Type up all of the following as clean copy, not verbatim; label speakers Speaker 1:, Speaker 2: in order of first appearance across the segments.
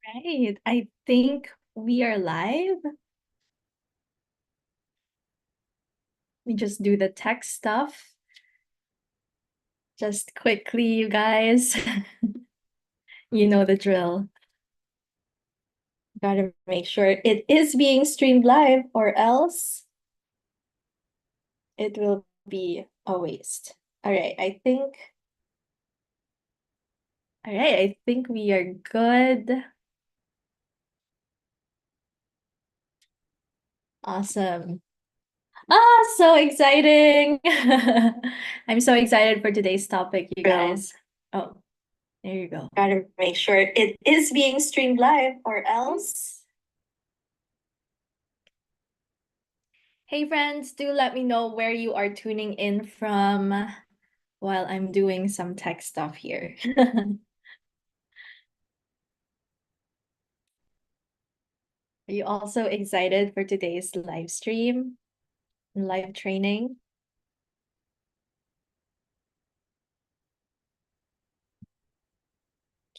Speaker 1: Right. I think we are live. We just do the tech stuff. Just quickly, you guys. You know the drill. Gotta make sure it is being streamed live, or else it will be a waste. All right, I think we are good. Awesome. So exciting. I'm so excited for today's topic, you guys. Oh, there you go. Gotta make sure it is being streamed live, or else. Hey friends, do let me know where you are tuning in from while I'm doing some tech stuff here. Are you also excited for today's live stream, live training?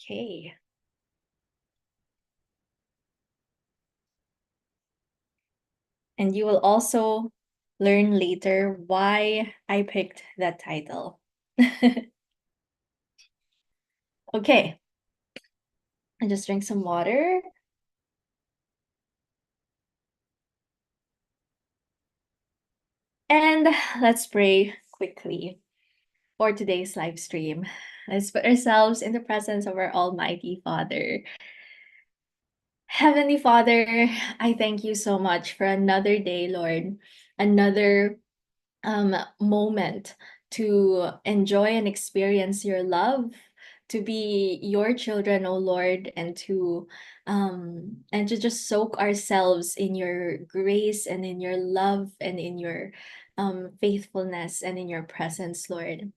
Speaker 1: Okay. And you will also learn later why I picked that title. Okay. I just drink some water. And let's pray quickly for today's live stream. Let's put ourselves in the presence of our Almighty Father. Heavenly Father, I thank you so much for another day, Lord, another moment to enjoy and experience your love, to be your children, oh Lord, and to just soak ourselves in your grace and in your love and in your faithfulness and in your presence, Lord.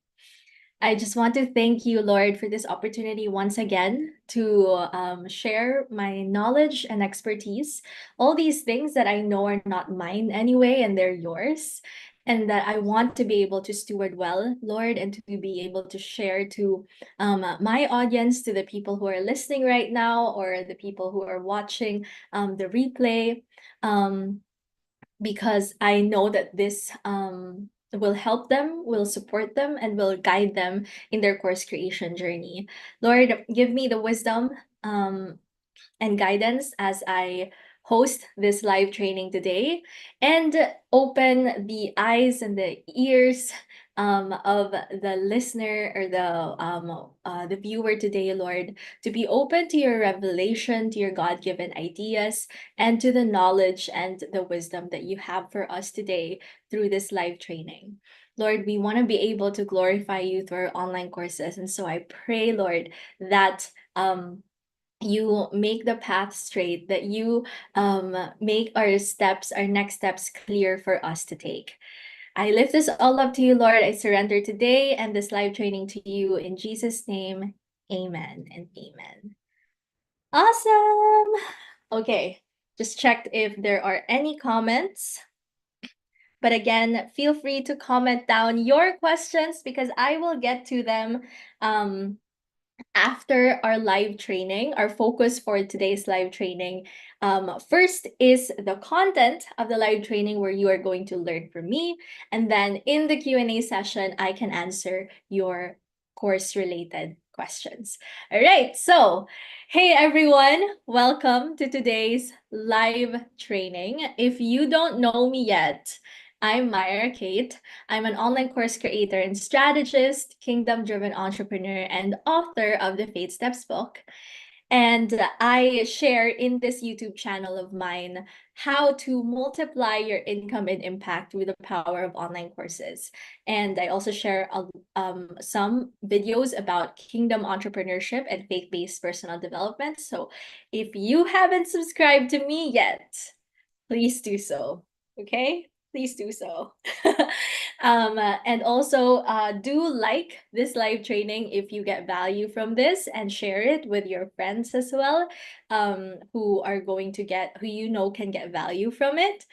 Speaker 1: I just want to thank you, Lord, for this opportunity once again to share my knowledge and expertise, all these things that I know are not mine anyway, and they're yours, and that I want to be able to steward well, Lord, and to be able to share to my audience, to the people who are listening right now, or the people who are watching the replay. Um, because I know that this will help them, will support them, and will guide them in their course creation journey. Lord, give me the wisdom and guidance as I host this live training today, and open the eyes and the ears of the listener or the viewer today, Lord, to be open to your revelation, to your God-given ideas, and to the knowledge and the wisdom that you have for us today through this live training. Lord, we want to be able to glorify you through our online courses. And so I pray, Lord, that you make the path straight, that you make our next steps clear for us to take. I lift this all up to you, Lord. I surrender today and this live training to you in Jesus' name. Amen and amen. Awesome. Okay, just checked if there are any comments. But again, feel free to comment down your questions because I will get to them after our live training. Our focus for today's live training first is the content of the live training, where you are going to learn from me, and then in the Q&A session I can answer your course related questions. All right, so hey everyone, welcome to today's live training. If you don't know me yet, I'm Myrra Kate. I'm an online course creator and strategist, kingdom-driven entrepreneur, and author of the Faith Steps book. And I share in this YouTube channel of mine how to multiply your income and impact with the power of online courses. And I also share some videos about kingdom entrepreneurship and faith-based personal development. So if you haven't subscribed to me yet, please do so. Okay? Please do so. And also do like this live training if you get value from this, and share it with your friends as well, who you know can get value from it.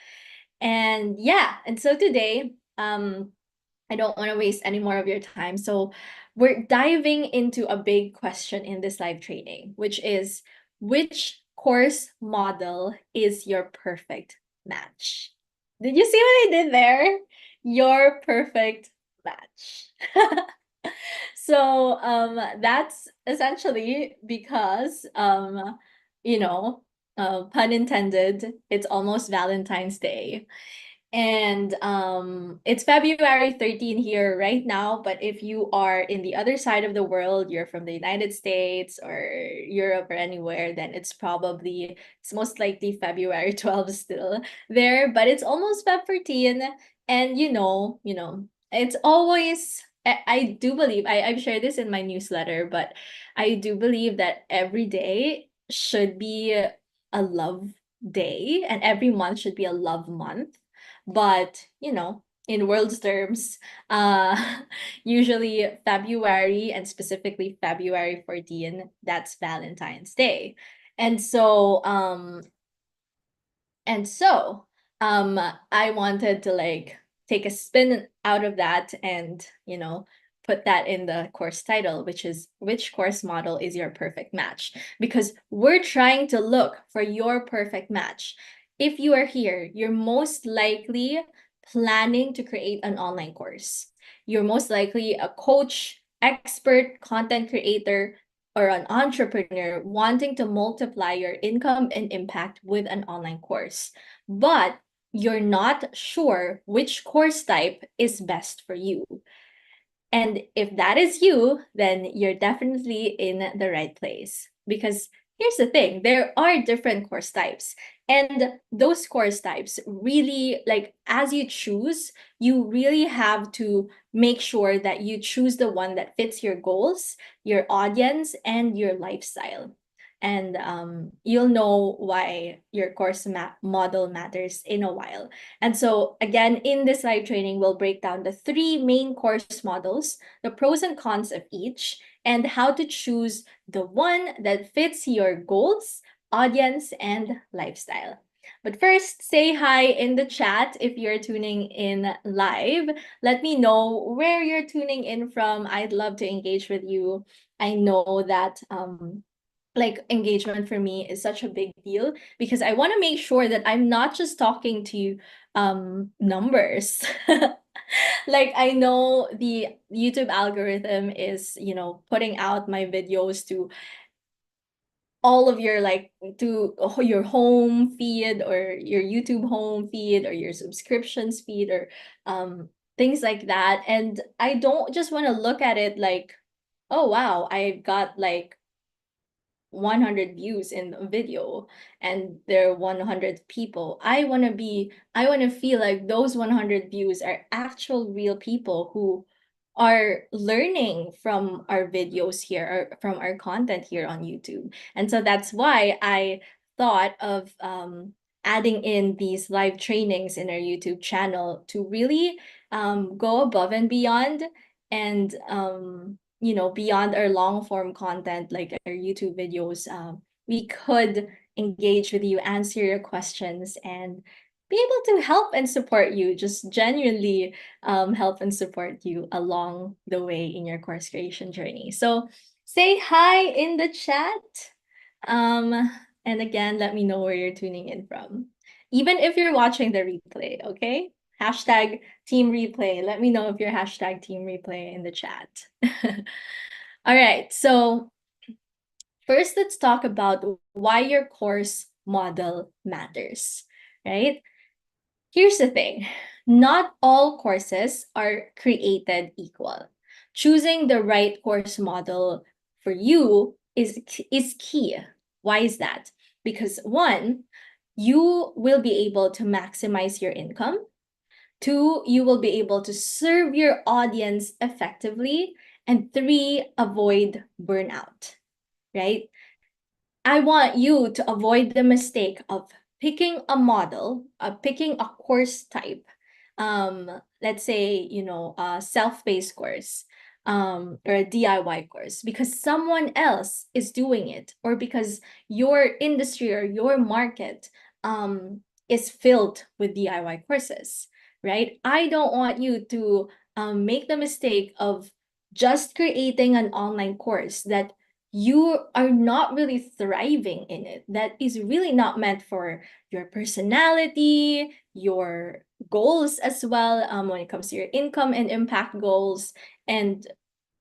Speaker 1: And yeah, and so today, I don't want to waste any more of your time. So we're diving into a big question in this live training, which is, which course model is your perfect match? Did you see what I did there? Your perfect match. So that's essentially because you know, pun intended, it's almost Valentine's Day. And it's February 13 here right now, but if you are in the other side of the world, you're from the United States or Europe or anywhere, then it's most likely February 12 still there, but it's almost Feb 14. And it's always I do believe I've shared this in my newsletter, but I do believe that every day should be a love day and every month should be a love month. But, in world's terms, uh, usually February and specifically February 14, that's Valentine's Day. And so, and so, I wanted to like take a spin out of that and, put that in the course title, which is which course model is your perfect match? Because we're trying to look for your perfect match. If you are here, you're most likely planning to create an online course. You're most likely a coach, expert, content creator, or an entrepreneur wanting to multiply your income and impact with an online course, but you're not sure which course type is best for you. And if that is you, then you're definitely in the right place. Because here's the thing, there are different course types. And those course types really, like, as you choose, you really have to make sure that you choose the one that fits your goals, your audience, and your lifestyle. And you'll know why your course model matters in a while. And so, again, in this live training, we'll break down the three main course models, the pros and cons of each, and how to choose the one that fits your goals, audience, and lifestyle. But first, say hi in the chat if you're tuning in live. Let me know where you're tuning in from. I'd love to engage with you. I know that like engagement for me is such a big deal because I want to make sure that I'm not just talking to numbers. Like I know the YouTube algorithm is, putting out my videos to all of your like to your home feed or your YouTube home feed or your subscriptions feed or things like that. And I don't just want to look at it like, oh wow, I've got like 100 views in a video and there are 100 people. I want to feel like those 100 views are actual real people who are learning from our videos here or from our content here on YouTube. And so that's why I thought of adding in these live trainings in our YouTube channel to really go above and beyond and beyond our long form content like our YouTube videos, we could engage with you, answer your questions, and be able to help and support you, just genuinely help and support you along the way in your course creation journey. So say hi in the chat. Um, and again, let me know where you're tuning in from. Even if you're watching the replay, okay? Hashtag team replay. Let me know if you're hashtag team replay in the chat. All right, so first let's talk about why your course model matters, right? Here's the thing, not all courses are created equal. Choosing the right course model for you is key. Why is that? Because one, you will be able to maximize your income. Two, you will be able to serve your audience effectively. And three, avoid burnout, right? I want you to avoid the mistake of picking a model, picking a course type, let's say, a self-paced course, or a DIY course, because someone else is doing it, or because your industry or your market is filled with DIY courses, right? I don't want you to make the mistake of just creating an online course that you are not really thriving in it, that is really not meant for your personality, your goals as well, when it comes to your income and impact goals, and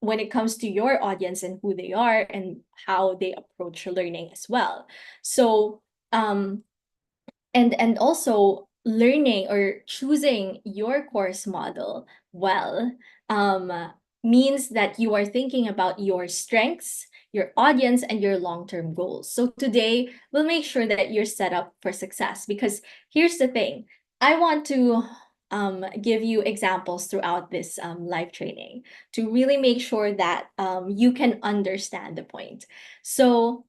Speaker 1: when it comes to your audience and who they are and how they approach learning as well. So and also learning or choosing your course model well, um, means that you are thinking about your strengths, your audience, and your long-term goals. So today we'll make sure that you're set up for success, because here's the thing. I want to give you examples throughout this live training to really make sure that you can understand the point. So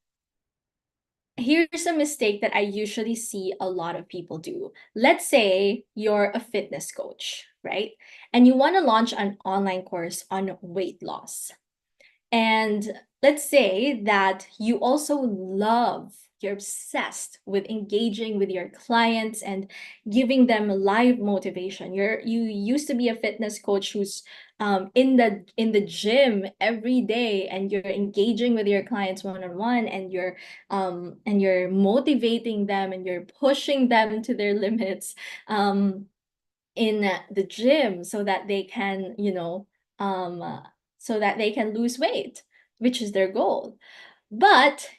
Speaker 1: here's a mistake that I usually see a lot of people do. Let's say you're a fitness coach, right? And you want to launch an online course on weight loss. And let's say that you also love, you're obsessed with engaging with your clients and giving them live motivation. You used to be a fitness coach who's in the gym every day, and you're engaging with your clients one-on-one, and you're motivating them and you're pushing them to their limits in the gym so that they can, so that they can lose weight, which is their goal. But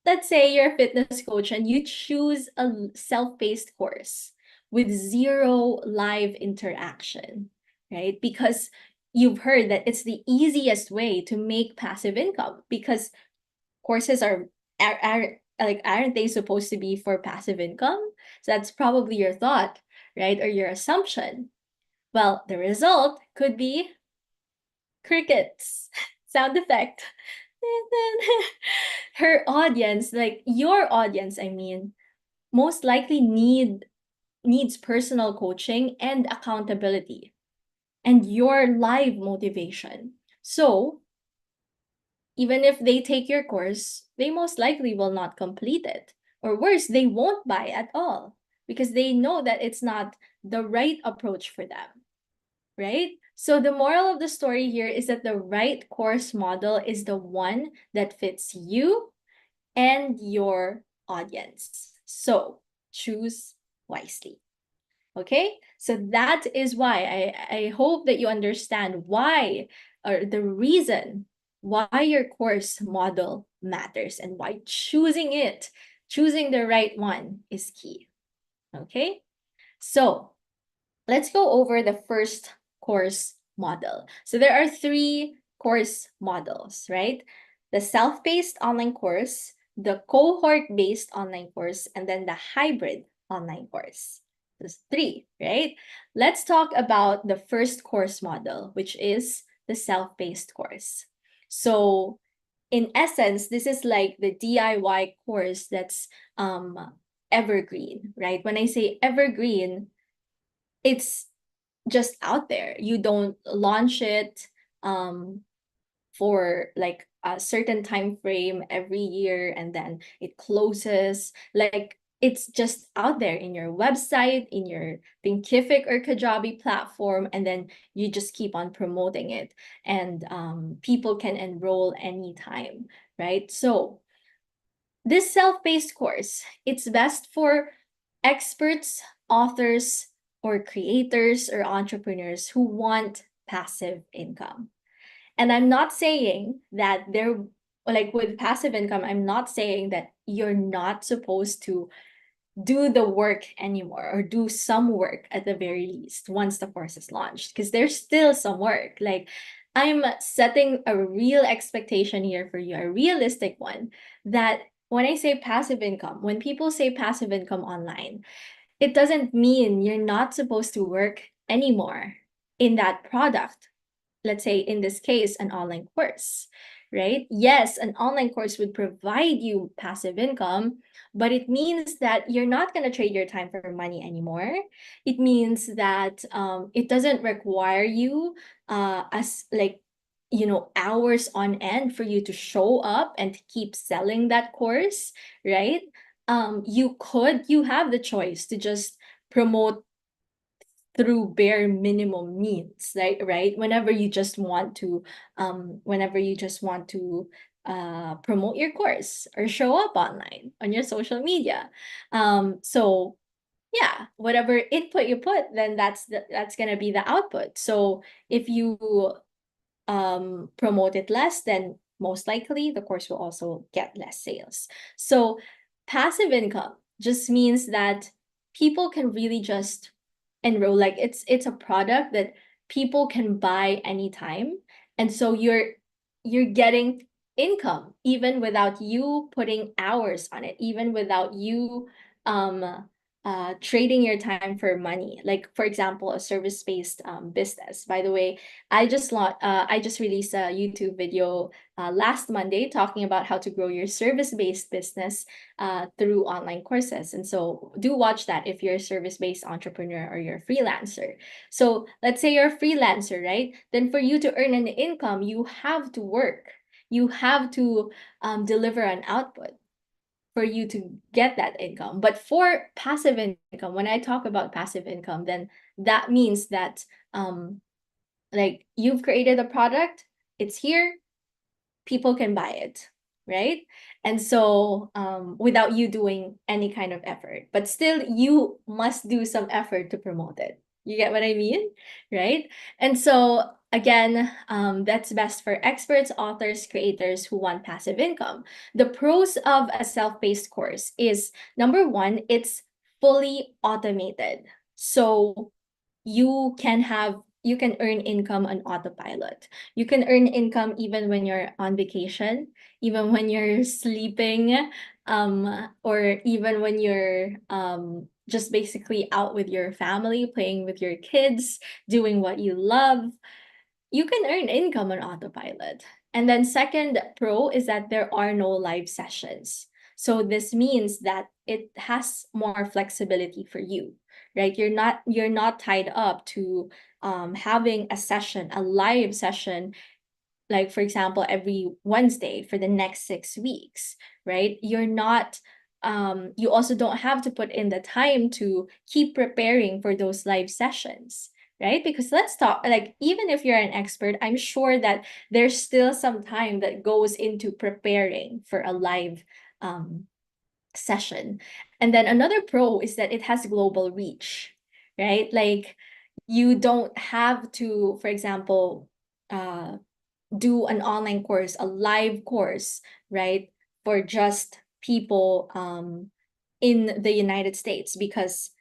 Speaker 1: let's say you're a fitness coach and you choose a self-paced course with zero live interaction, right? Because you've heard that it's the easiest way to make passive income, because courses are like, aren't they supposed to be for passive income? So that's probably your thought, right? Or your assumption. Well, the result could be crickets, sound effect. Her audience, like your audience, I mean, most likely needs personal coaching and accountability and your live motivation. So even if they take your course, they most likely will not complete it. Or worse, they won't buy at all, because they know that it's not the right approach for them, right? So the moral of the story here is that the right course model is the one that fits you and your audience. So choose wisely. Okay, so that is why I hope that you understand why, or the reason why your course model matters, and why choosing the right one is key. Okay, so let's go over the first course model. So there are three course models, right? The self-paced online course, the cohort-based online course, and then the hybrid online course. There's three, right? Let's talk about the first course model, which is the self-paced course. So in essence, this is like the DIY course that's evergreen, right? When I say evergreen, it's just out there. You don't launch it for like a certain time frame every year and then it closes. Like, it's just out there in your website, in your Thinkific or Kajabi platform, and then you just keep on promoting it, and people can enroll anytime, right? So this self-paced course, it's best for experts, authors, or creators or entrepreneurs who want passive income. And I'm not saying that they're like, with passive income, I'm not saying that you're not supposed to do the work anymore, or do some work at the very least once the course is launched, because there's still some work. Like, I'm setting a real expectation here for you, a realistic one, that when I say passive income, when people say passive income online, it doesn't mean you're not supposed to work anymore in that product. Let's say in this case, an online course, right? Yes, an online course would provide you passive income, but it means that you're not going to trade your time for money anymore. It means that it doesn't require you as like, hours on end for you to show up and keep selling that course, right? You have the choice to just promote through bare minimum means, right? Whenever you just want to promote your course or show up online on your social media. So yeah, whatever input you put, then that's gonna be the output. So if you promote it less, then most likely the course will also get less sales. So passive income just means that people can really just enroll. Like it's a product that people can buy anytime. And so you're getting income even without you putting hours on it, even without you trading your time for money. Like for example, a service-based business. By the way, I just released a YouTube video last Monday talking about how to grow your service-based business through online courses. And so do watch that if you're a service-based entrepreneur or you're a freelancer. So let's say you're a freelancer, right? Then for you to earn an income, you have to work. You have to deliver an output for you to get that income. But for passive income, when I talk about passive income, then that means that like you've created a product, it's here, people can buy it, right? And so without you doing any kind of effort, but still you must do some effort to promote it. You get what I mean, right? And so again, that's best for experts, authors, creators who want passive income. The pros of a self-paced course is, number one, it's fully automated. So you can earn income on autopilot. You can earn income even when you're on vacation, even when you're sleeping, or even when you're just basically out with your family, playing with your kids, doing what you love. You can earn income on autopilot. And then second pro is that there are no live sessions. So this means that it has more flexibility for you, right? You're not tied up to having a session, a live session, like for example, every Wednesday for the next 6 weeks, right? You also don't have to put in the time to keep preparing for those live sessions, right? Because let's talk, like, even if you're an expert, I'm sure that there's still some time that goes into preparing for a live session. And then another pro is that it has global reach, right? Like you don't have to, for example, do an online course, a live course, right, for just people in the United States, because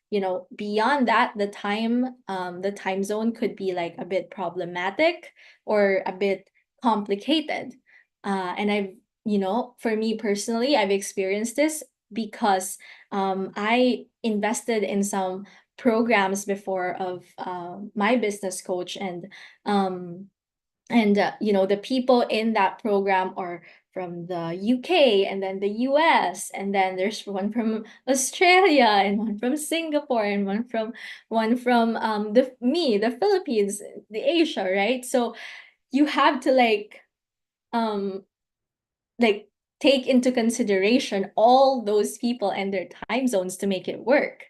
Speaker 1: beyond that, the time zone could be like a bit problematic or a bit complicated. And for me personally, I've experienced this because I invested in some programs before of my business coach, and the people in that program are from the UK and then the US, and then there's one from Australia and one from Singapore and one from the Philippines, the Asia, right? So you have to um like take into consideration all those people and their time zones to make it work.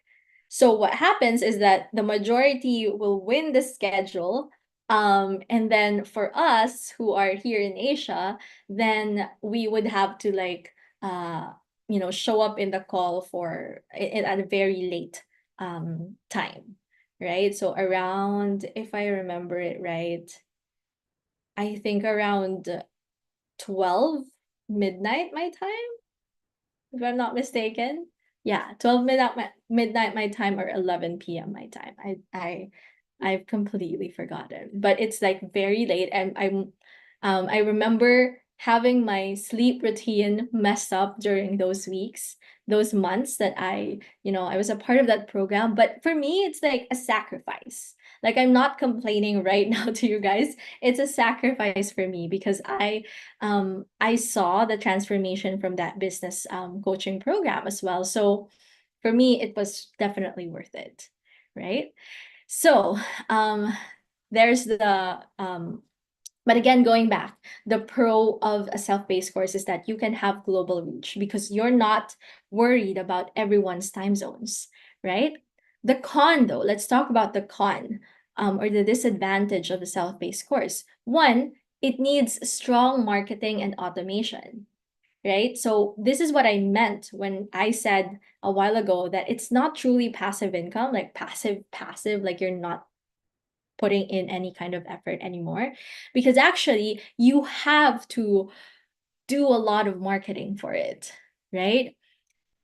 Speaker 1: So what happens is that the majority will win the schedule. And then for us who are here in Asia, then we would have to show up in the call for it at a very late time, right? So around, if I remember it right, I think around 12 midnight my time, if I'm not mistaken. Yeah, 12 midnight my time, or 11 p.m. my time. I've completely forgotten. But it's like very late, and I remember having my sleep routine messed up during those weeks, those months that I was a part of that program. But for me, it's like a sacrifice. Like, I'm not complaining right now to you guys. It's a sacrifice for me because I saw the transformation from that business coaching program as well. So for me, it was definitely worth it, right? So there's but again, going back, the pro of a self-paced course is that you can have global reach because you're not worried about everyone's time zones, right? The con, though, let's talk about the con, or the disadvantage of a self-paced course. One, it needs strong marketing and automation, right? So this is what I meant when I said a while ago that it's not truly passive income, like passive, like you're not putting in any kind of effort anymore, because actually you have to do a lot of marketing for it, right?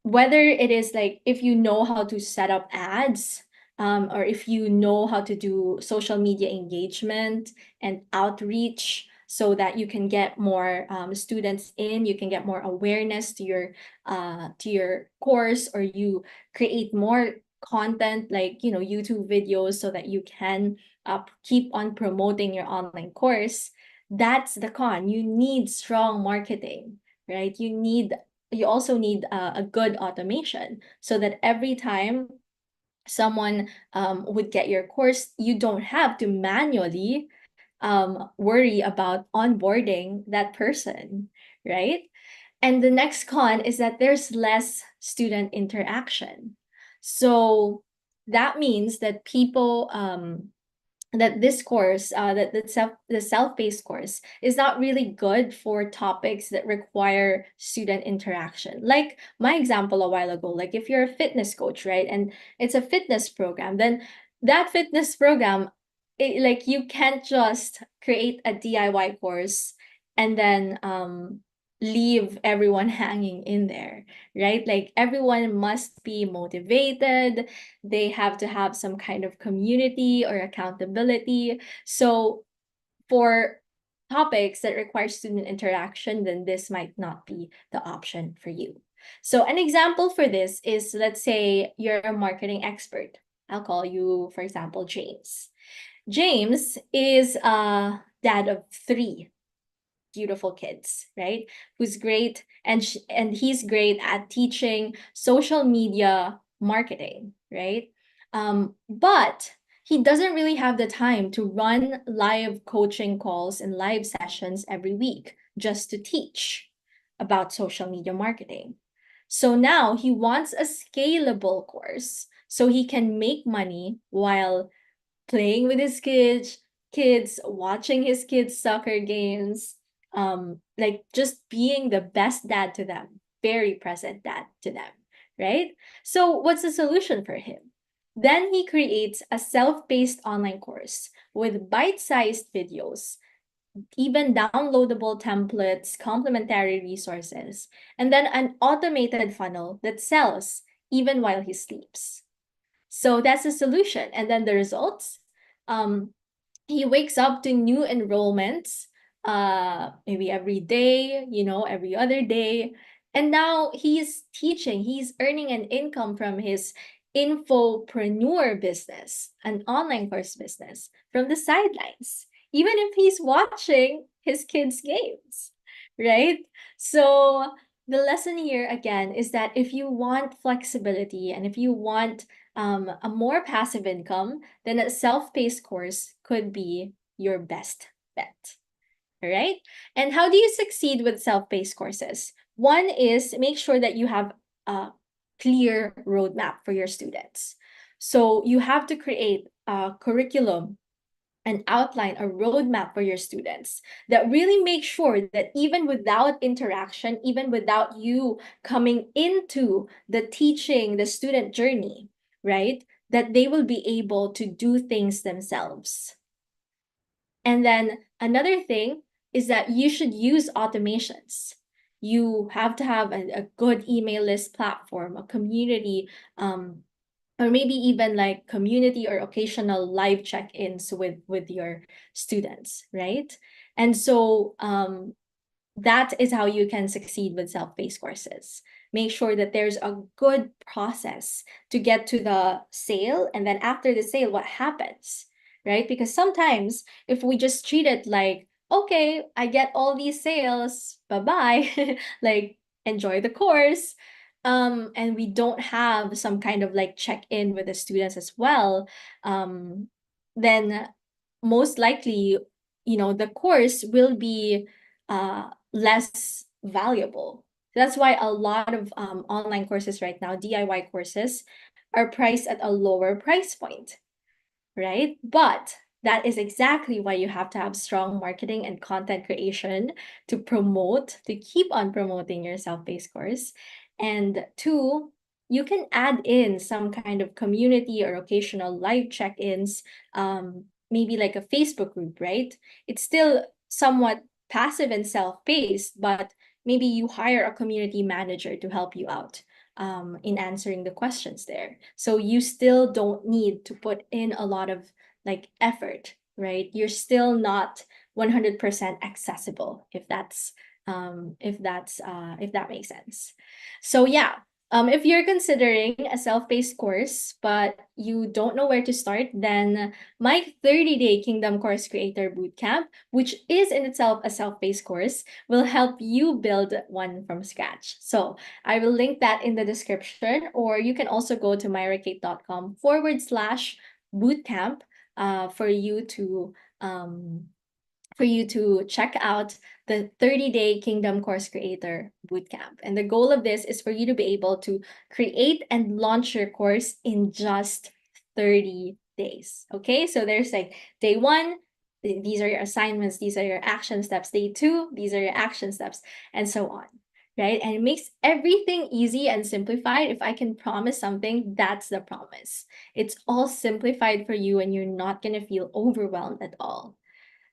Speaker 1: Whether it is like if you know how to set up ads, or if you know how to do social media engagement and outreach so that you can get more students in, you can get more awareness to your course, or you create more content like YouTube videos so that you can keep on promoting your online course. That's the con. You need strong marketing, right? You also need a good automation so that every time someone would get your course, you don't have to manually worry about onboarding that person, right? And the next con is that there's less student interaction. So that means that people that this course, that the self-paced course is not really good for topics that require student interaction. Like my example a while ago, like if you're a fitness coach, right, and it's a fitness program, then that fitness program, like you can't just create a DIY course and then leave everyone hanging in there, right? Like everyone must be motivated, they have to have some kind of community or accountability. So for topics that require student interaction, then this might not be the option for you. So an example for this is, let's say you're a marketing expert. I'll call you, for example, James. James is a dad of three beautiful kids, right? Who's great, and he's great at teaching social media marketing, right? But he doesn't really have the time to run live coaching calls and live sessions every week just to teach about social media marketing. So now he wants a scalable course so he can make money while playing with his kids, watching his kids' soccer games, like just being the best dad to them, very present dad to them, right? So what's the solution for him? Then he creates a self-paced online course with bite-sized videos, even downloadable templates, complementary resources, and then an automated funnel that sells even while he sleeps. So that's the solution. And then the results, um, he wakes up to new enrollments, maybe every day, every other day. And now he's teaching, he's earning an income from his infopreneur business, an online course business, from the sidelines, even if he's watching his kids' games, right? So the lesson here again is that if you want flexibility and if you want a more passive income, then a self-paced course could be your best bet. All right. And how do you succeed with self-paced courses? One is make sure that you have a clear roadmap for your students. So you have to create a curriculum, an outline, a roadmap for your students that really make sure that even without interaction, even without you coming into the teaching, the student journey, right, that they will be able to do things themselves. And then another thing is that you should use automations. You have to have a good email list platform, a community, or maybe even like community or occasional live check-ins with your students, right? And so that is how you can succeed with self-paced courses. Make sure that there's a good process to get to the sale, and then after the sale, what happens, right? Because sometimes if we just treat it like, okay, I get all these sales, bye-bye, like enjoy the course, and we don't have some kind of like check-in with the students as well, then most likely, the course will be less valuable. That's why a lot of online courses right now, DIY courses, are priced at a lower price point, right? But that is exactly why you have to have strong marketing and content creation to keep on promoting your self-paced course. And two, you can add in some kind of community or occasional live check-ins, maybe like a Facebook group, right? It's still somewhat passive and self-paced, but maybe you hire a community manager to help you out in answering the questions there. So you still don't need to put in a lot of like effort, right? You're still not 100% accessible, if that makes sense. So yeah, if you're considering a self-paced course but you don't know where to start, then my 30-day Kingdom Course Creator Bootcamp, which is in itself a self-paced course, will help you build one from scratch. So I will link that in the description, or you can also go to myrracate.com/bootcamp for you to check out the 30-day Kingdom Course Creator Bootcamp. And the goal of this is for you to be able to create and launch your course in just 30 days. Okay, so there's like day 1, these are your assignments, these are your action steps. Day 2, these are your action steps, and so on. Right? And it makes everything easy and simplified. If I can promise something, that's the promise. It's all simplified for you and you're not going to feel overwhelmed at all.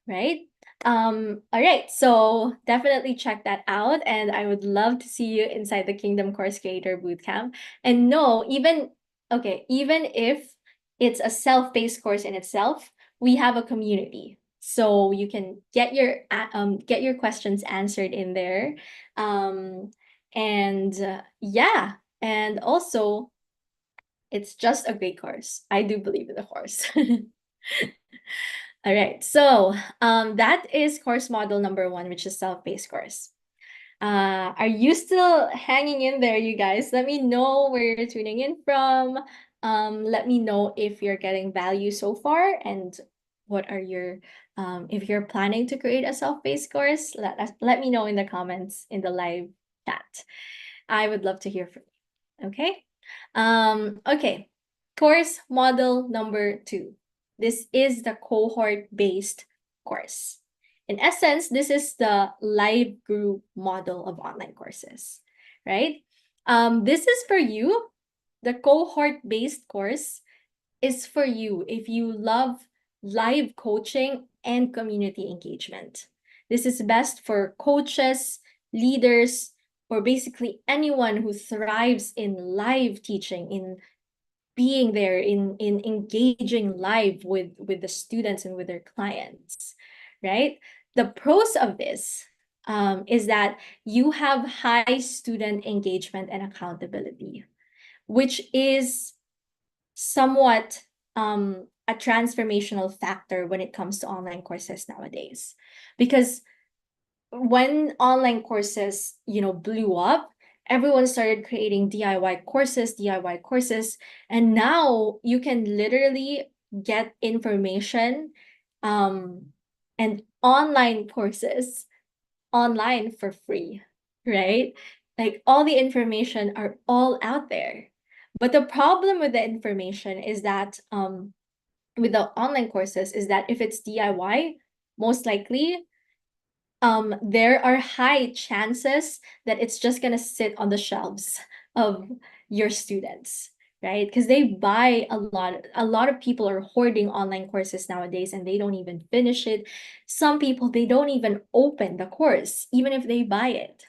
Speaker 1: Right? All right, so definitely check that out, and I would love to see you inside the Kingdom Course Creator Bootcamp. And no, even if it's a self-paced course in itself, we have a community, so you can get your questions answered in there, and yeah, and also it's just a great course. I do believe in the course. All right, so that is course model number 1, which is self-paced course. Are you still hanging in there, you guys? Let me know where you're tuning in from. Let me know if you're getting value so far, and what are your if you're planning to create a self-paced course. Let me know in the comments in the live chat. I would love to hear from you. Okay. Okay. Course model number 2. This is the cohort-based course. In essence, this is the live group model of online courses, right? This is for you. The cohort-based course is for you if you love live coaching and community engagement. This is best for coaches, leaders, or basically anyone who thrives in live teaching, in being there, in engaging live with the students and with their clients, right? The pros of this is that you have high student engagement and accountability, which is somewhat a transformational factor when it comes to online courses nowadays. Because when online courses, blew up, everyone started creating DIY courses, and now you can literally get information and online courses online for free, right? Like all the information are all out there. But the problem with the information is that with the online courses is that if it's DIY, most likely there are high chances that it's just gonna sit on the shelves of your students, right? Because they buy a lot of people are hoarding online courses nowadays and they don't even finish it. Some people, they don't even open the course, even if they buy it,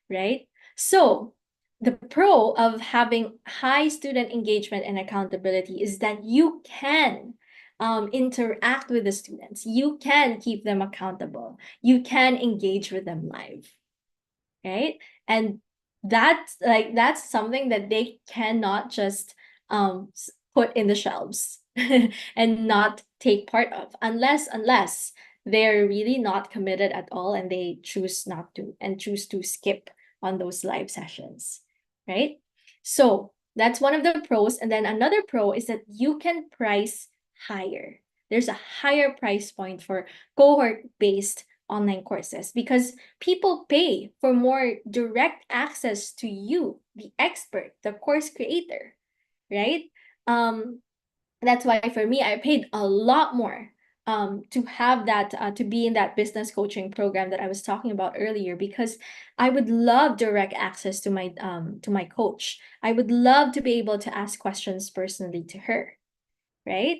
Speaker 1: right? So the pro of having high student engagement and accountability is that you can interact with the students. You can keep them accountable. You can engage with them live, right? And that's something that they cannot just put in the shelves and not take part of, unless they're really not committed at all and they choose not to and choose to skip on those live sessions, right? So that's one of the pros. And then another pro is that you can price higher. There's a higher price point for cohort-based online courses because people pay for more direct access to you, the expert, the course creator, right? That's why for me, I paid a lot more to have that to be in that business coaching program that I was talking about earlier, because I would love direct access to my coach. I would love to be able to ask questions personally to her, right?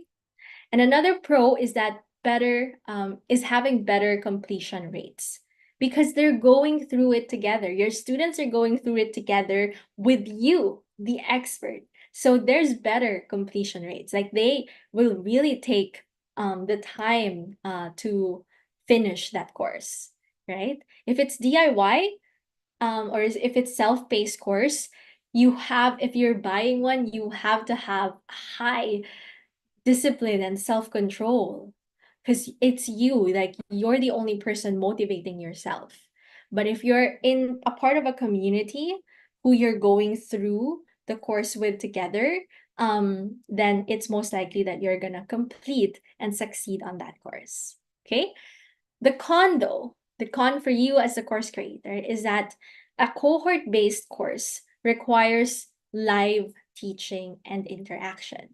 Speaker 1: And another pro is that better is having better completion rates, because they're going through it together. Your students are going through it together with you, the expert. So there's better completion rates. Like they will really take the time to finish that course, right? If it's DIY if it's self-paced course, if you're buying one, you have to have high discipline and self-control, because it's you, like you're the only person motivating yourself. But if you're in a part of a community who you're going through the course with together, then it's most likely that you're gonna complete and succeed on that course. Okay. The con for you as a course creator is that a cohort-based course requires live teaching and interaction.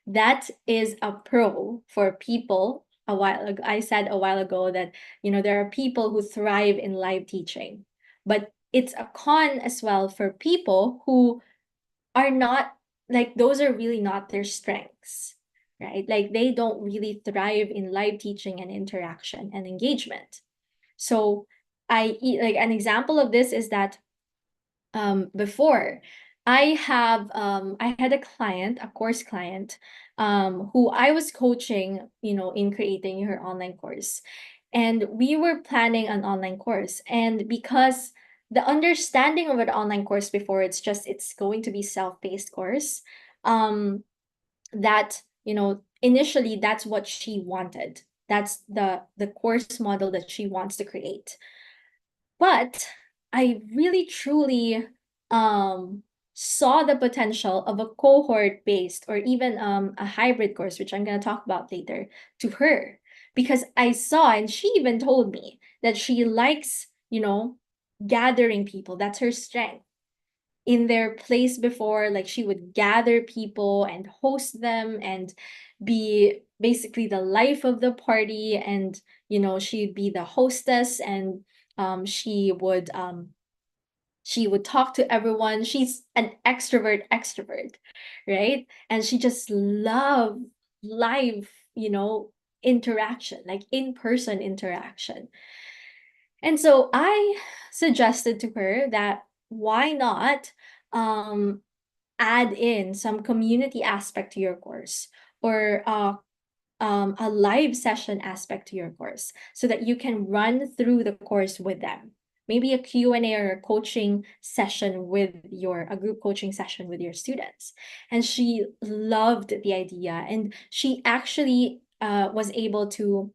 Speaker 1: That is a pro for people. A while ago, I said a while ago that, there are people who thrive in live teaching, but it's a con as well for people who are not, like, those are really not their strengths, right? Like they don't really thrive in live teaching and interaction and engagement. So like an example of this is that before I had a client, a course client, who I was coaching, in creating her online course. And we were planning an online course. And because the understanding of an online course before, it's going to be self-paced course, that, initially that's what she wanted. That's the course model that she wants to create. But I really truly saw the potential of a cohort-based or even a hybrid course, which I'm going to talk about later, to her. Because I saw, and she even told me that she likes, gathering people. That's her strength. In their place before, like she would gather people and host them and be basically the life of the party. And, she'd be the hostess, and she would talk to everyone. She's an extrovert, right? And she just loved live, interaction, like in-person interaction. And so I suggested to her that why not add in some community aspect to your course, or a live session aspect to your course, so that you can run through the course with them. Maybe a Q&A or a coaching session a group coaching session with your students. And she loved the idea. And she actually was able to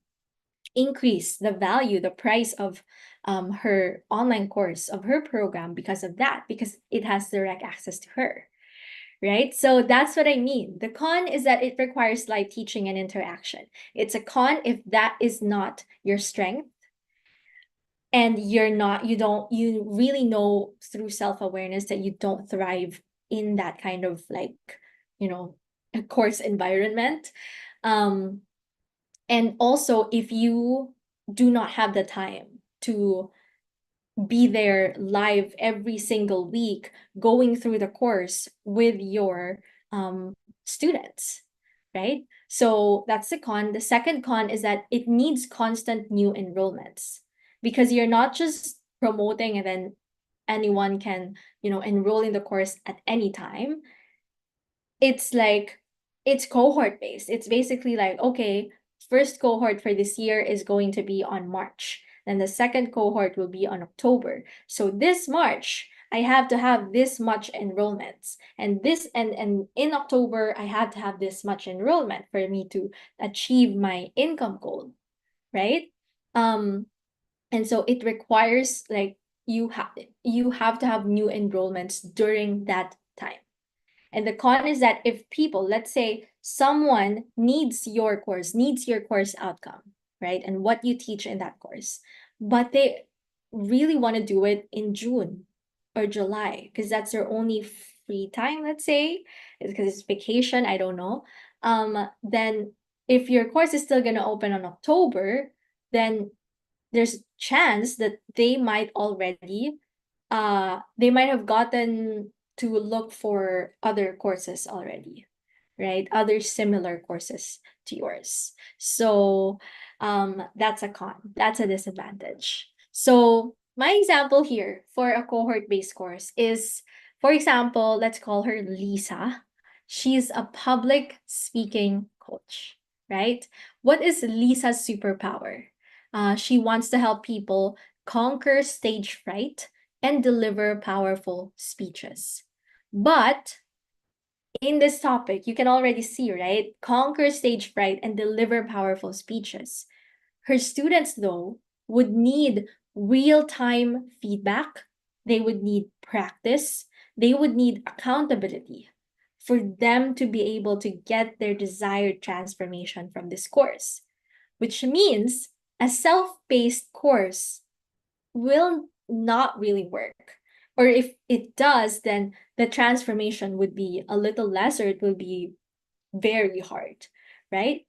Speaker 1: increase the value, the price of her online course, of her program, because of that, because it has direct access to her. Right? So that's what I mean. The con is that it requires live teaching and interaction. It's a con if that is not your strength, and you really know through self-awareness that you don't thrive in that kind of, like, a course environment. And also, if you do not have the time to be there live every single week, going through the course with your students, right? So that's the con. The second con is that it needs constant new enrollments, because you're not just promoting and then anyone can, enroll in the course at any time. It's cohort based. It's basically like, okay, first cohort for this year is going to be on March. Then the second cohort will be on October. So this March, I have to have this much enrollments. And in October, I have to have this much enrollment for me to achieve my income goal, right? And so it requires, like, you have to have new enrollments during that time. And the con is that if people, let's say someone needs your course outcome, right? And what you teach in that course, but they really want to do it in June or July, because that's their only free time, let's say, because it's vacation, I don't know. Then if your course is still gonna open on October, then there's chance that they might have gotten to look for other courses already, right? Other similar courses to yours. So that's a con, that's a disadvantage. So my example here for a cohort-based course is, for example, let's call her Lisa. She's a public speaking coach, right? What is Lisa's superpower? She wants to help people conquer stage fright and deliver powerful speeches. But in this topic, you can already see, right? Conquer stage fright and deliver powerful speeches. Her students, though, would need real-time feedback. They would need practice. They would need accountability for them to be able to get their desired transformation from this course, which means a self-paced course will not really work. Or if it does, then the transformation would be a little less, or it will be very hard, right?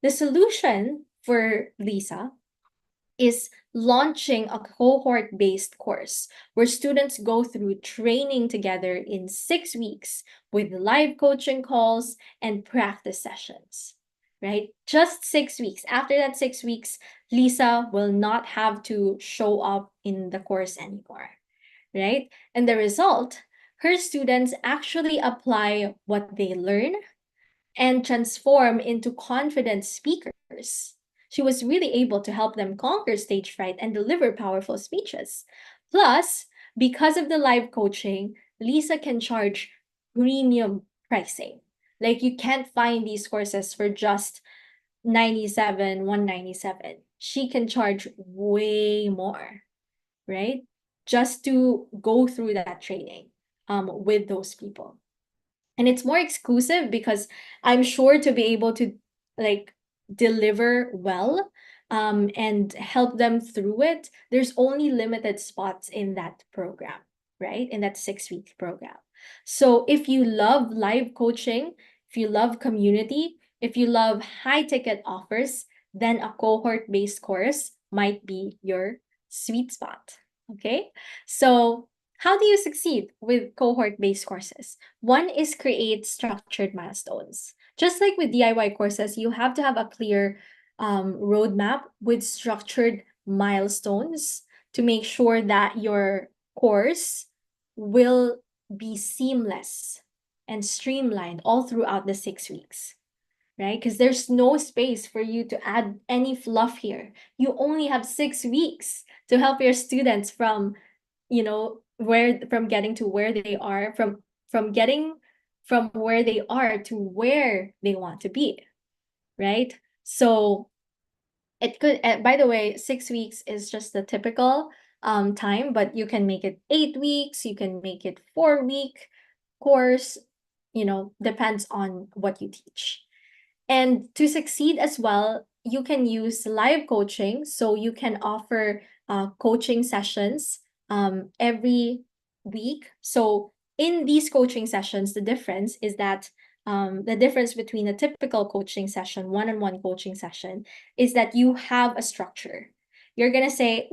Speaker 1: The solution for Lisa is launching a cohort-based course where students go through training together in 6 weeks with live coaching calls and practice sessions, right? Just 6 weeks. After that 6 weeks, Lisa will not have to show up in the course anymore, right? And the result, her students actually apply what they learn and transform into confident speakers. She was really able to help them conquer stage fright and deliver powerful speeches. Plus, because of the live coaching, Lisa can charge premium pricing. Like, you can't find these courses for just 97, 197. She can charge way more, right? Just to go through that training with those people. And it's more exclusive because I'm sure to be able to like deliver well and help them through it, there's only limited spots in that program, right? In that 6 week program. So if you love live coaching, if you love community, if you love high ticket offers, then a cohort-based course might be your sweet spot. Okay, so how do you succeed with cohort-based courses? One is create structured milestones. Just like with DIY courses, you have to have a clear roadmap with structured milestones to make sure that your course will be seamless and streamlined all throughout the 6 weeks, right? Because there's no space for you to add any fluff here. You only have 6 weeks to help your students from getting to where they are, from getting from where they are to where they want to be, right? So it could, by the way, 6 weeks is just the typical time, but you can make it 8 weeks, you can make it 4 week course, depends on what you teach. And to succeed as well, you can use live coaching. So you can offer coaching sessions every week. So in these coaching sessions, the difference is that the difference between a typical coaching session, one-on-one coaching session, is that you have a structure. You're gonna say,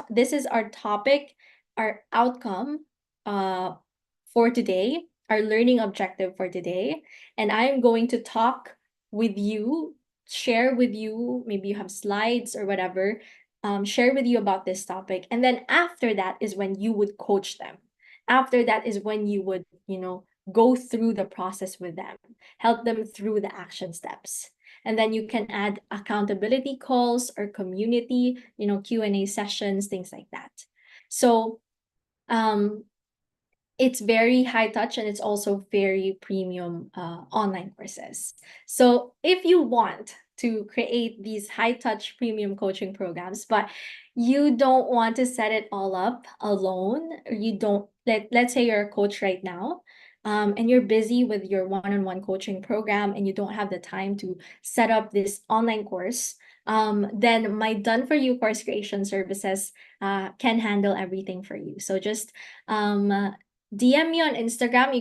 Speaker 1: this is our topic, our outcome for today, our learning objective for today, and I'm going to talk with you, share with you, maybe you have slides or whatever, share with you about this topic. And then after that is when you would coach them. After that is when you would, go through the process with them, help them through the action steps. And then you can add accountability calls or community, Q&A sessions, things like that. So it's very high touch and it's also very premium online courses. So if you want to create these high touch premium coaching programs, but you don't want to set it all up alone, or you don't, let's say you're a coach right now, and you're busy with your one-on-one coaching program and you don't have the time to set up this online course, then my Done For You course creation services can handle everything for you. So just DM me on Instagram.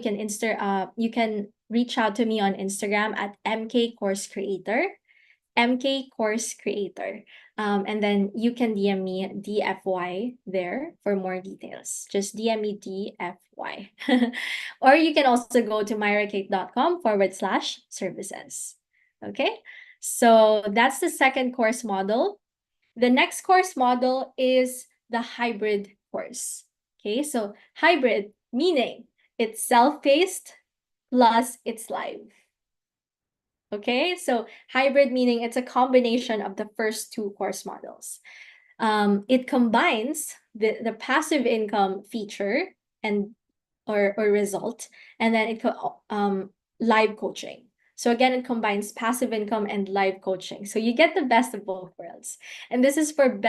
Speaker 1: You can reach out to me on Instagram at MK Course Creator. MK Course Creator. And then you can DM me DFY there for more details. Just DM me DFY. Or you can also go to myrracake.com/services. Okay, so that's the second course model. The next course model is the hybrid course. Okay, so hybrid meaning it's self-paced plus it's live. Okay, so hybrid meaning it's a combination of the first two course models. It combines the passive income feature and or result, and then live coaching. So again, it combines passive income and live coaching. So you get the best of both worlds. And this is for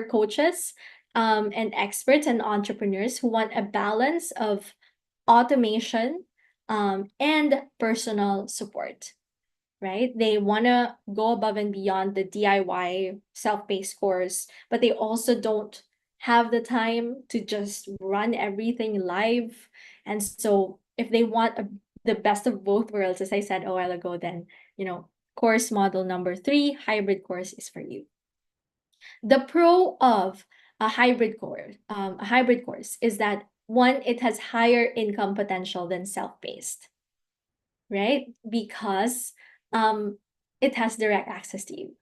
Speaker 1: coaches and experts and entrepreneurs who want a balance of automation and personal support, right? They want to go above and beyond the DIY self-paced course, but they also don't have the time to just run everything live. And so if they want the best of both worlds, as I said a while ago, then, course model number 3, hybrid course, is for you. The pro of a hybrid course is that, one, it has higher income potential than self-paced, right? Because it has direct access to you.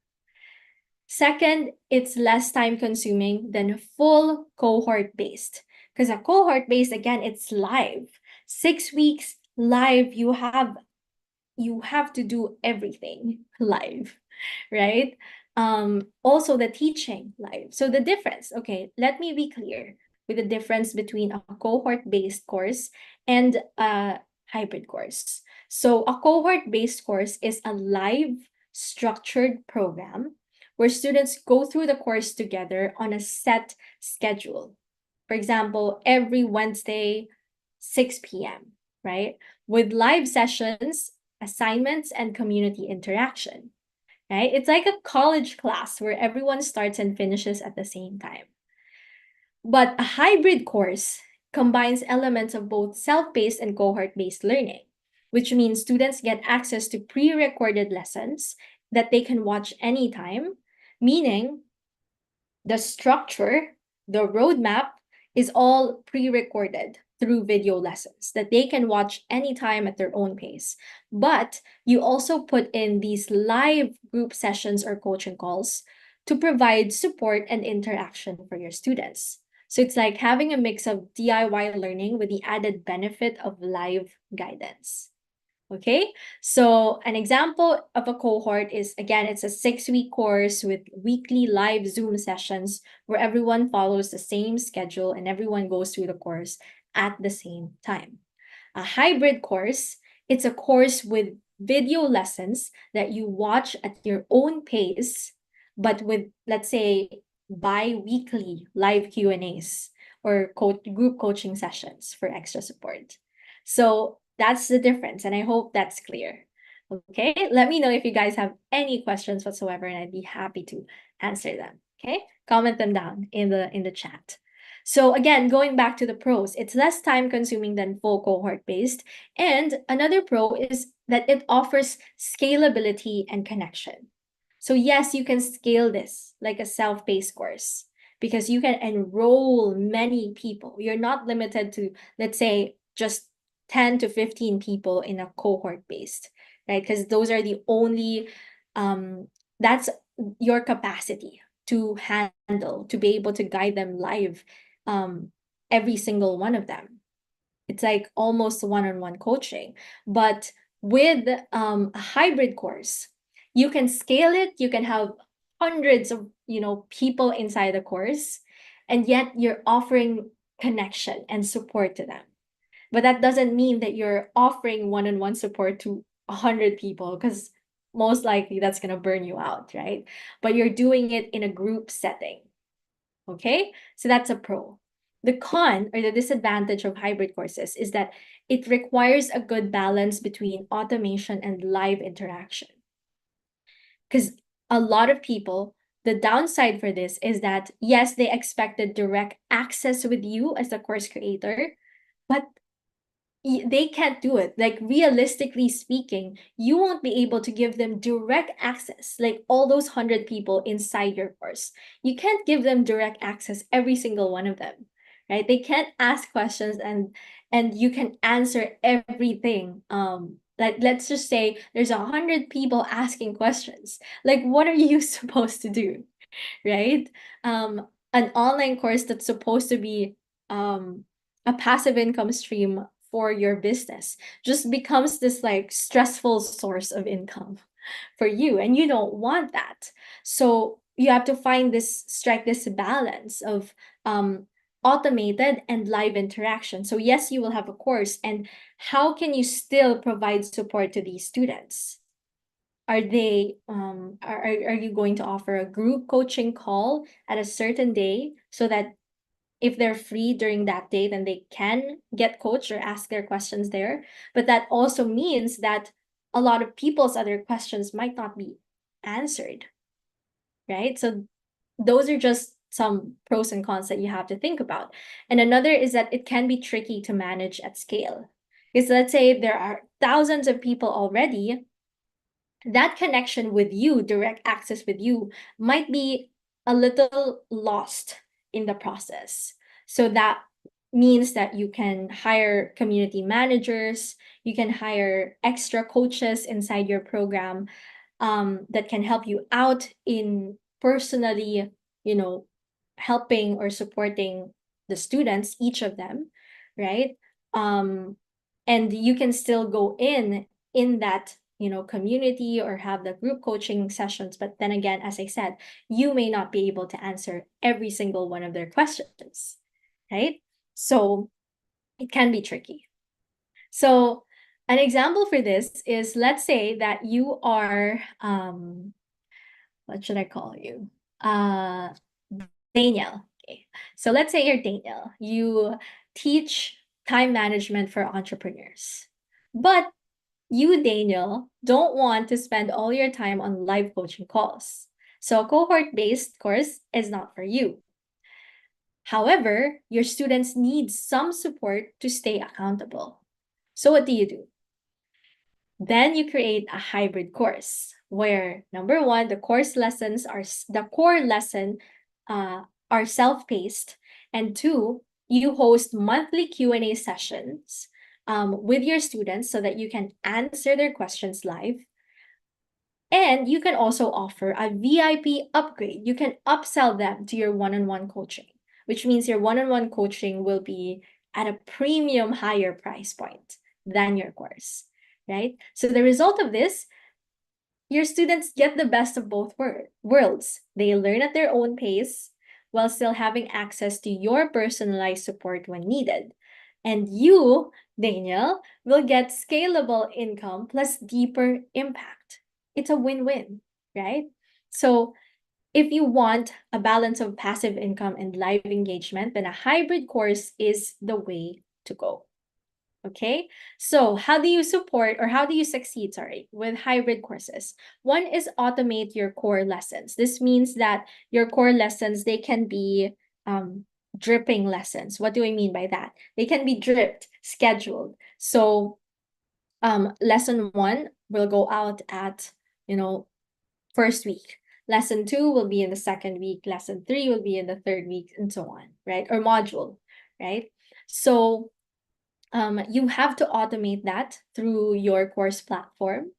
Speaker 1: Second, it's less time consuming than full cohort-based. Because a cohort-based, again, it's live. 6 weeks live, you have to do everything live, right? Also the teaching live. So the difference, okay, let me be clear with the difference between a cohort-based course and a hybrid course. So a cohort-based course is a live structured program where students go through the course together on a set schedule. For example, every Wednesday, 6 p.m., right? With live sessions, assignments, and community interaction, right? It's like a college class where everyone starts and finishes at the same time. But a hybrid course combines elements of both self-paced and cohort-based learning, which means students get access to pre-recorded lessons that they can watch anytime, meaning the structure, the roadmap is all pre-recorded through video lessons that they can watch anytime at their own pace. But you also put in these live group sessions or coaching calls to provide support and interaction for your students. So it's like having a mix of DIY learning with the added benefit of live guidance. Okay, so an example of a cohort is, again, it's a 6-week course with weekly live Zoom sessions where everyone follows the same schedule and everyone goes through the course at the same time. A hybrid course, it's a course with video lessons that you watch at your own pace, but with, let's say, bi-weekly live Q&As or group coaching sessions for extra support. So that's the difference, and I hope that's clear. Okay, let me know if you guys have any questions whatsoever, and I'd be happy to answer them. Okay, comment them down in the chat. So again, going back to the pros, it's less time consuming than full cohort-based, and another pro is that it offers scalability and connection. So yes, you can scale this like a self-paced course because you can enroll many people. You're not limited to, let's say, just 10 to 15 people in a cohort-based, right? Because those are the only, that's your capacity to handle, to be able to guide them live, every single one of them. It's like almost one-on-one coaching. But with a hybrid course, you can scale it, you can have hundreds of people inside the course, and yet you're offering connection and support to them. But that doesn't mean that you're offering one-on-one support to 100 people, because most likely that's going to burn you out, right? But you're doing it in a group setting. Okay, so that's a pro. The con or the disadvantage of hybrid courses is that it requires a good balance between automation and live interaction. Because a lot of people, the downside for this is that, yes, they expected direct access with you as the course creator, but they can't do it. Like, realistically speaking, you won't be able to give them direct access, like all those 100 people inside your course. You can't give them direct access, every single one of them, right? They can't ask questions and you can answer everything. Like, let's just say there's 100 people asking questions. Like, what are you supposed to do? Right? An online course that's supposed to be a passive income stream for your business just becomes this like stressful source of income for you, and you don't want that. So you have to strike this balance of automated and live interaction. So yes, you will have a course, and how can you still provide support to these students? Are they are you going to offer a group coaching call at a certain day, so that if they're free during that day, then they can get coached or ask their questions there? But that also means that a lot of people's other questions might not be answered, right? So those are just some pros and cons that you have to think about. And another is that it can be tricky to manage at scale. Because let's say there are thousands of people already, that connection with you, direct access with you, might be a little lost in the process. So that means that you can hire community managers, you can hire extra coaches inside your program, that can help you out in personally, helping or supporting the students, each of them, right? Um, and you can still go in that community or have the group coaching sessions. But then again, as I said, you may not be able to answer every single one of their questions, right? So it can be tricky. So an example for this is, let's say that you are what should I call you? Daniel. Okay. So let's say you're Daniel. You teach time management for entrepreneurs. But you, Daniel, don't want to spend all your time on live coaching calls. So a cohort-based course is not for you. However, your students need some support to stay accountable. So what do? Then you create a hybrid course where, number one, the core lessons are self-paced, and two, you host monthly Q&A sessions with your students so that you can answer their questions live. And you can also offer a VIP upgrade. You can upsell them to your one-on-one coaching, which means your one-on-one coaching will be at a premium higher price point than your course, right? So the result of this, your students get the best of both worlds. They learn at their own pace while still having access to your personalized support when needed. And you, Daniel, will get scalable income plus deeper impact. It's a win-win, right? So if you want a balance of passive income and live engagement, then a hybrid course is the way to go. Okay, so how do you succeed, with hybrid courses? One is automate your core lessons. This means that your core lessons, they can be dripping lessons. What do I mean by that? They can be dripped, scheduled. So lesson 1 will go out at, first week. Lesson 2 will be in the second week. Lesson 3 will be in the third week, and so on, right? Or module, right? So you have to automate that through your course platform.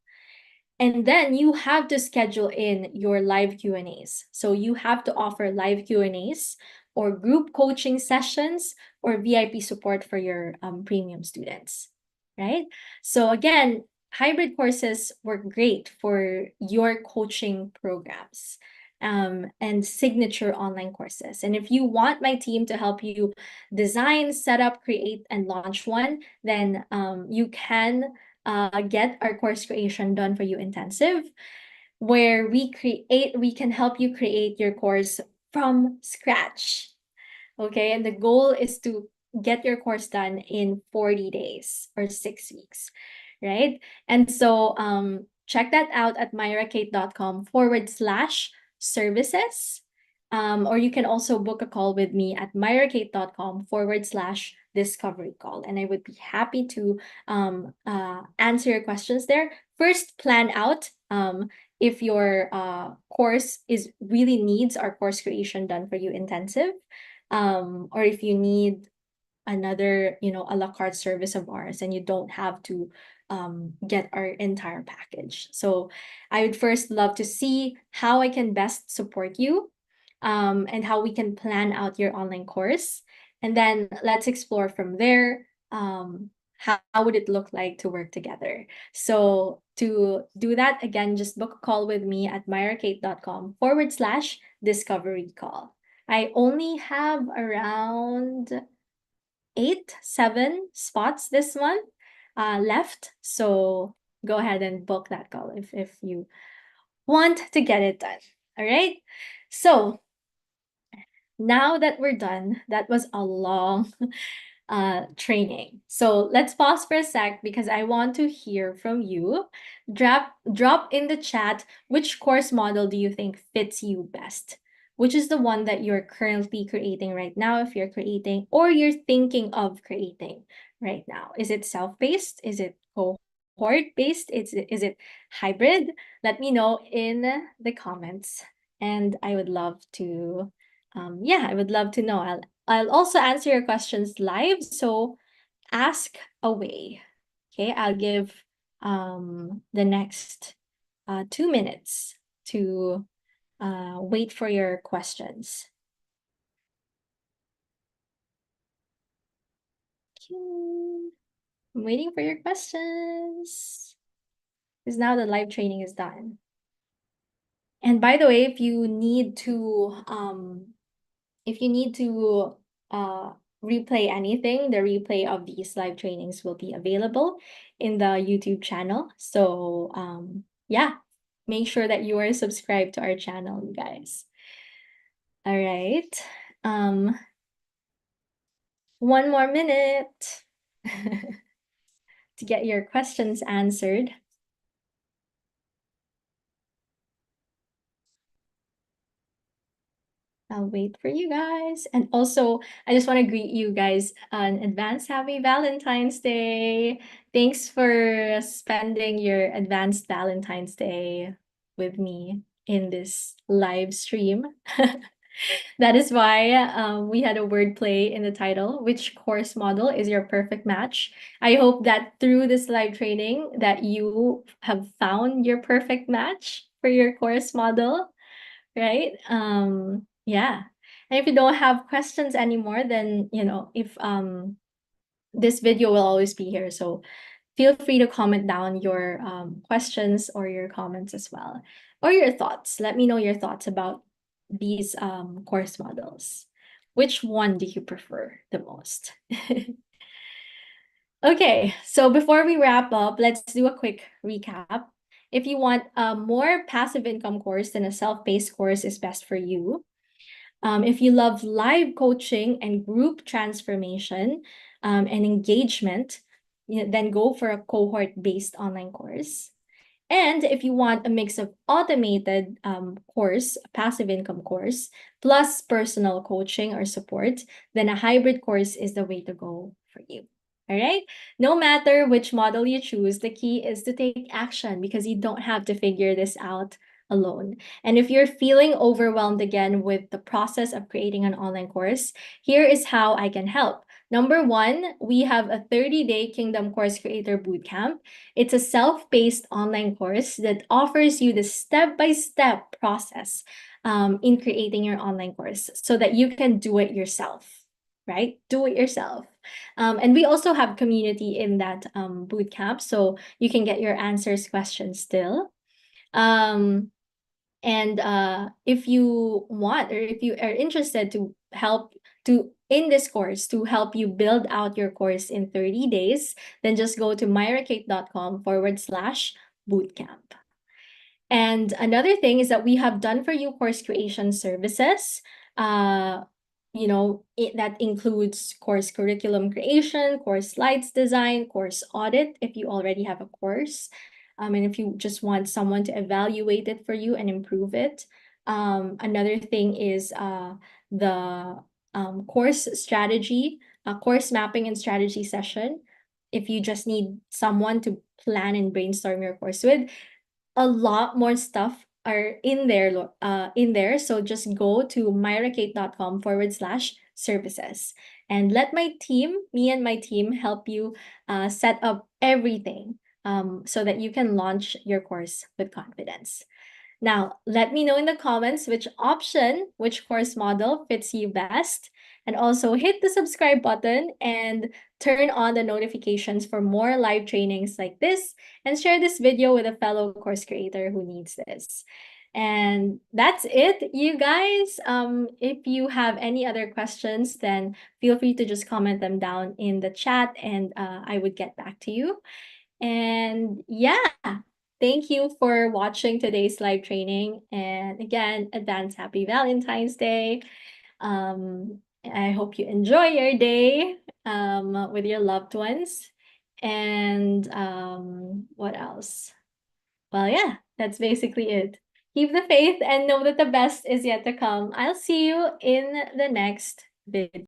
Speaker 1: And then you have to schedule in your live Q&As. So you have to offer live Q&As or group coaching sessions or VIP support for your premium students, right? So again, hybrid courses work great for your coaching programs and signature online courses. And if you want my team to help you design, set up, create, and launch one, then you can get our course creation done for you intensive, where we can help you create your course from scratch. Okay, and the goal is to get your course done in 40 days or 6 weeks, right? And so check that out at myrrakate.com/services. Or you can also book a call with me at myrrakate.com/ discovery call. And I would be happy to answer your questions there. First, plan out if your course is really needs our course creation done for you intensive, or if you need another, a la carte service of ours and you don't have to get our entire package. So I would first love to see how I can best support you, and how we can plan out your online course. And then let's explore from there, how would it look like to work together. So to do that, again, just book a call with me at myrracate.com/discovery call. I only have around 7 spots this month left. So go ahead and book that call if you want to get it done. All right. So now that we're done, that was a long training. So let's pause for a sec because I want to hear from you. Drop in the chat which course model do you think fits you best? Which is the one that you're currently creating right now, if you're creating or you're thinking of creating right now? Is it self-paced? Is it cohort-based? Is it hybrid? Let me know in the comments. And I would love to, I would love to know. I'll also answer your questions live, so ask away. Okay, I'll give the next 2 minutes to wait for your questions. Okay. I'm waiting for your questions because now the live training is done. And by the way, if you need to replay anything, the replay of these live trainings will be available in the YouTube channel. So yeah, make sure that you are subscribed to our channel, you guys. All right. 1 more minute to get your questions answered. I'll wait for you guys. And also, I just want to greet you guys in advance. Happy Valentine's Day. Thanks for spending your advanced Valentine's Day with me in this live stream. That is why we had a wordplay in the title. Which course model is your perfect match? I hope that through this live training that you have found your perfect match for your course model, right? Yeah. And if you don't have questions anymore, then if this video will always be here. So feel free to comment down your questions or your comments as well, or your thoughts. Let me know your thoughts about these course models. Which one do you prefer the most? Okay, so before we wrap up, let's do a quick recap. If you want a more passive income course, then a self-paced course is best for you. If you love live coaching and group transformation and engagement, then go for a cohort-based online course. And if you want a mix of automated course, passive income course, plus personal coaching or support, then a hybrid course is the way to go for you. All right. No matter which model you choose, the key is to take action because you don't have to figure this out alone. And if you're feeling overwhelmed again with the process of creating an online course, here is how I can help. Number 1, we have a 30-day Kingdom Course Creator Bootcamp. It's a self-paced online course that offers you the step-by-step process in creating your online course so that you can do it yourself, right? Do it yourself. And we also have community in that bootcamp, so you can get your answers questions still. And if you want, or if you are interested to help in this course to help you build out your course in 30 days, then just go to myrracate.com/bootcamp. And another thing is that we have done for you course creation services. That includes course curriculum creation, course slides design, course audit if you already have a course. And if you just want someone to evaluate it for you and improve it. Another thing is the course strategy a course mapping and strategy session. If you just need someone to plan and brainstorm your course with, a lot more stuff are in there. So just go to myrakate.com/services and let me and my team help you set up everything so that you can launch your course with confidence. Now, let me know in the comments which course model fits you best. And also hit the subscribe button and turn on the notifications for more live trainings like this. And share this video with a fellow course creator who needs this. And that's it, you guys. If you have any other questions, then feel free to just comment them down in the chat and I would get back to you. And yeah, thank you for watching today's live training. And again, advance happy Valentine's Day. I hope you enjoy your day with your loved ones. And what else? Well, yeah, that's basically it. Keep the faith and know that the best is yet to come. I'll see you in the next video.